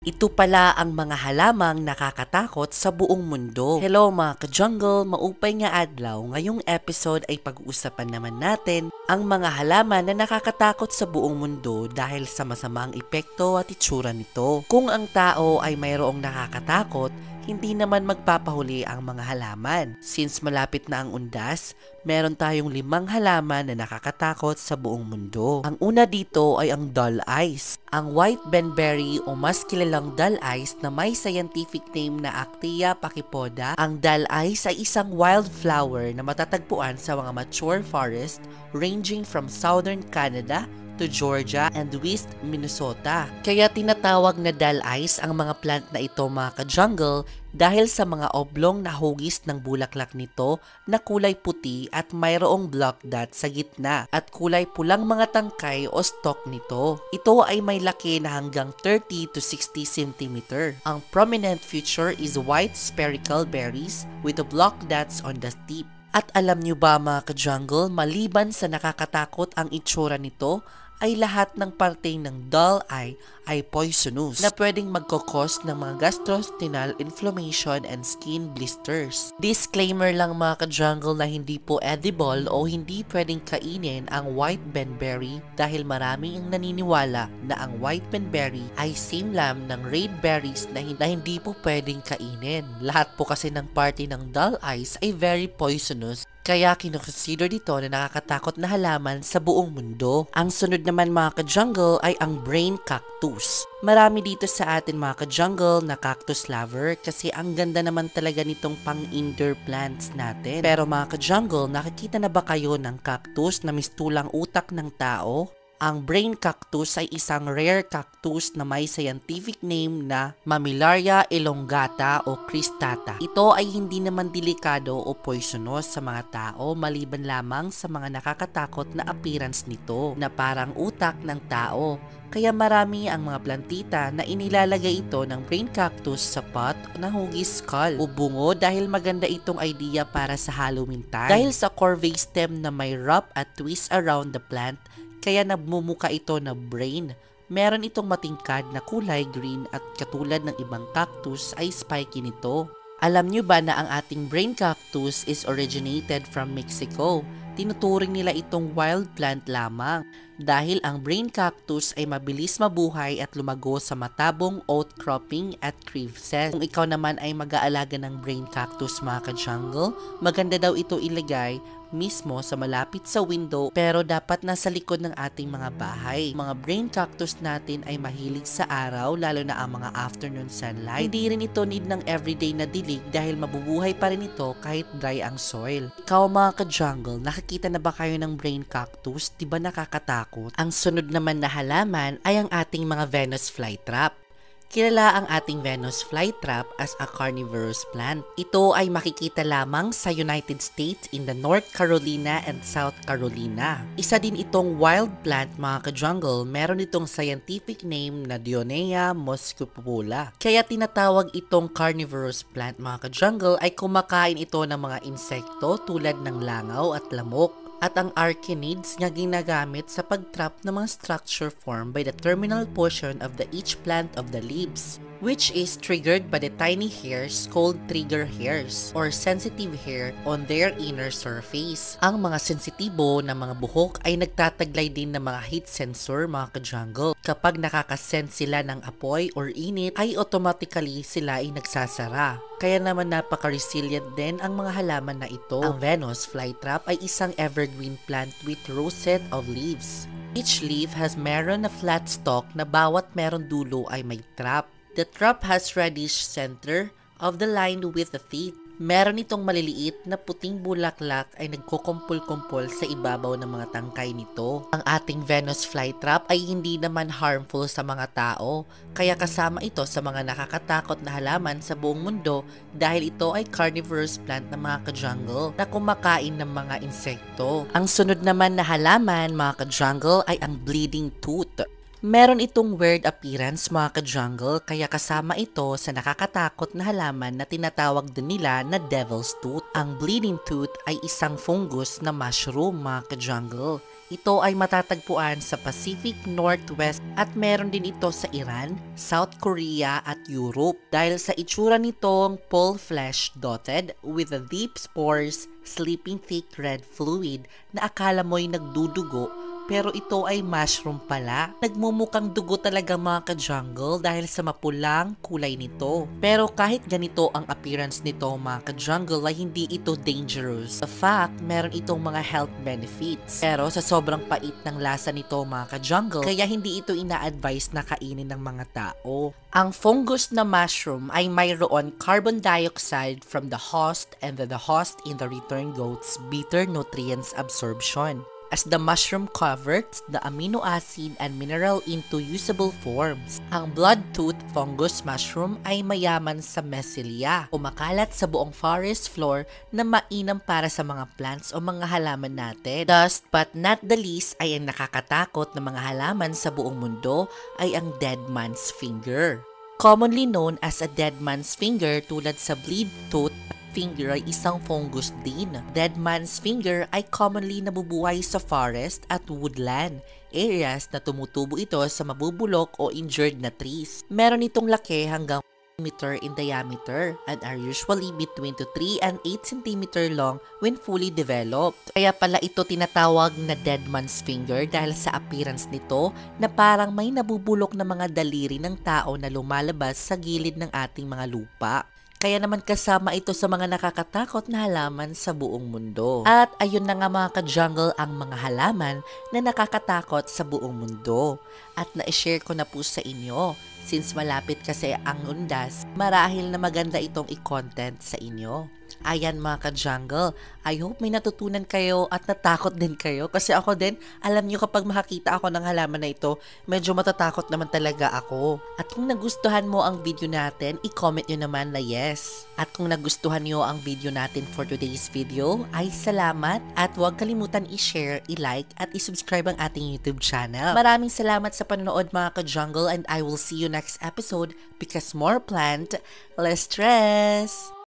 Ito pala ang mga halamang nakakatakot sa buong mundo. Hello mga ka-jungle, maupay nga adlaw. Ngayong episode ay pag-uusapan naman natin ang mga halaman na nakakatakot sa buong mundo dahil sa masamang epekto at itsura nito. Kung ang tao ay mayroong nakakatakot, hindi naman magpapahuli ang mga halaman. Since malapit na ang undas, meron tayong 5 halaman na nakakatakot sa buong mundo. Ang una dito ay ang dull eyes. Ang white benberry o mas kilalang dull eyes na may scientific name na Actea pachypoda. Ang dull eyes ay isang wildflower na matatagpuan sa mga mature forest ranging from southern Canada to Georgia and West Minnesota. Kaya tinatawag na dull eyes ang mga plant na ito mga ka-jungle dahil sa mga oblong na hugis ng bulaklak nito na kulay puti at mayroong black dot sa gitna at kulay pulang mga tangkay o stalk nito. Ito ay may laki na hanggang 30 to 60 cm. Ang prominent feature is white spherical berries with the black dots on the tip. At alam nyo ba mga ka-jungle, maliban sa nakakatakot ang itsura nito, ay lahat ng parte ng dull eye ay poisonous na pwedeng magkakos ng mga gastrointestinal inflammation and skin blisters. Disclaimer lang mga ka-jungle na hindi po edible o hindi pwedeng kainin ang white benberry dahil maraming ang naniniwala na ang white benberry ay same lam ng red berries na hindi po pwedeng kainin. Lahat po kasi ng parte ng dull eyes ay very poisonous. Kaya kinoconsider dito na nakakatakot na halaman sa buong mundo. Ang sunod naman mga ka-jungle ay ang brain cactus. Marami dito sa atin mga ka-jungle na cactus lover kasi ang ganda naman talaga nitong pang-indoor plants natin. Pero mga ka-jungle, nakikita na ba kayo ng cactus na mistulang utak ng tao? Ang brain cactus ay isang rare cactus na may scientific name na Mammillaria elongata o cristata. Ito ay hindi naman delikado o poisonous sa mga tao maliban lamang sa mga nakakatakot na appearance nito na parang utak ng tao. Kaya marami ang mga plantita na inilalagay ito ng brain cactus sa pot na hugis skull o bungo dahil maganda itong idea para sa Halloween time. Dahil sa corvée stem na may wrap at twist around the plant, kaya nagmumuka ito na brain. Meron itong matingkad na kulay green at katulad ng ibang cactus ay spiky nito. Alam nyo ba na ang ating brain cactus is originated from Mexico? Tinuturing nila itong wild plant lamang dahil ang brain cactus ay mabilis mabuhay at lumago sa matabong outcropping at crevices. Kung ikaw naman ay mag-aalaga ng brain cactus mga ka-jungle, maganda daw ito ilagay mismo sa malapit sa window pero dapat nasa likod ng ating mga bahay. Mga brain cactus natin ay mahilig sa araw lalo na ang mga afternoon sunlight. Hindi rin ito need ng everyday na dilig dahil mabubuhay pa rin ito kahit dry ang soil. Ikaw mga ka-jungle, nakikita na ba kayo ng brain cactus? Diba nakakatakot? Ang sunod naman na halaman ay ang ating mga Venus flytrap. Kilala ang ating Venus flytrap as a carnivorous plant. Ito ay makikita lamang sa United States in the North Carolina and South Carolina. Isa din itong wild plant mga ka-jungle, meron itong scientific name na Dionea muscipula. Kaya tinatawag itong carnivorous plant mga ka-jungle ay kumakain ito ng mga insekto tulad ng langaw at lamok. At ang arachnids niya ginagamit sa pag-trap ng mga structure formed by the terminal portion of the each plant of the leaves, which is triggered by the tiny hairs called trigger hairs or sensitive hair on their inner surface. Ang mga sensitibo na mga buhok ay nagtataglay din ng mga heat sensor mga ka-jungle. Kapag nakakasense sila ng apoy or init ay automatically sila ay nagsasara. Kaya naman napaka-resilient din ang mga halaman na ito. Ang Venus flytrap ay isang evergreen plant with rosette of leaves. Each leaf has meron na flat stalk na bawat meron dulo ay may trap. The trap has reddish center of the line with the teeth. Meron itong maliliit na puting bulaklak ay nagkukumpul-kumpul sa ibabaw ng mga tangkay nito. Ang ating Venus flytrap ay hindi naman harmful sa mga tao, kaya kasama ito sa mga nakakatakot na halaman sa buong mundo dahil ito ay carnivorous plant na mga ka-jungle na kumakain ng mga insekto. Ang sunod naman na halaman mga ka-jungle ay ang bleeding tooth. Meron itong weird appearance mga ka-jungle kaya kasama ito sa nakakatakot na halaman na tinatawag din nila na devil's tooth. Ang bleeding tooth ay isang fungus na mushroom mga ka-jungle. Ito ay matatagpuan sa Pacific Northwest at meron din ito sa Iran, South Korea at Europe. Dahil sa itsura nitong pole flesh dotted with the deep spores, sleeping thick red fluid na akala mo'y nagdudugo, pero ito ay mushroom pala. Nagmumukang dugo talaga mga ka-jungle dahil sa mapulang kulay nito. Pero kahit ganito ang appearance nito mga ka-jungle ay hindi ito dangerous. The fact, meron itong mga health benefits. Pero sa sobrang pait ng lasa nito mga ka-jungle, kaya hindi ito ina-advise na kainin ng mga tao. Ang fungus na mushroom ay mayroon carbon dioxide from the host and the host in the return goes bitter nutrients absorption, as the mushroom converts the amino acid and mineral into usable forms. Ang bloodtooth fungus mushroom ay mayaman sa mycelia, kumakalat sa buong forest floor na mainam para sa mga plants o mga halaman natin. Last but not the least ay ang nakakatakot na mga halaman sa buong mundo ay ang dead man's finger. Commonly known as a dead man's finger tulad sa bleed tooth finger ay isang fungus din. Dead man's finger ay commonly nabubuhay sa forest at woodland areas na tumutubo ito sa mabubulok o injured na trees. Meron itong laki hanggang meter in diameter and are usually between 3 and 8 cm long when fully developed. Kaya pala ito tinatawag na dead man's finger dahil sa appearance nito na parang may nabubulok na mga daliri ng tao na lumalabas sa gilid ng ating mga lupa. Kaya naman kasama ito sa mga nakakatakot na halaman sa buong mundo. At ayun na nga mga ka-jungle ang mga halaman na nakakatakot sa buong mundo. At na-share ko na po sa inyo. Since malapit kasi ang undas, marahil na maganda itong i-content sa inyo. Ayan mga ka-jungle, I hope may natutunan kayo at natakot din kayo. Kasi ako din, alam nyo kapag makakita ako ng halaman na ito, medyo matatakot naman talaga ako. At kung nagustuhan mo ang video natin, i-comment nyo naman na yes. At kung nagustuhan nyo ang video natin for today's video, ay salamat. At huwag kalimutan i-share, i-like, at i-subscribe ang ating YouTube channel. Maraming salamat sa panonood mga ka-jungle and I will see you next episode because more plant, less stress!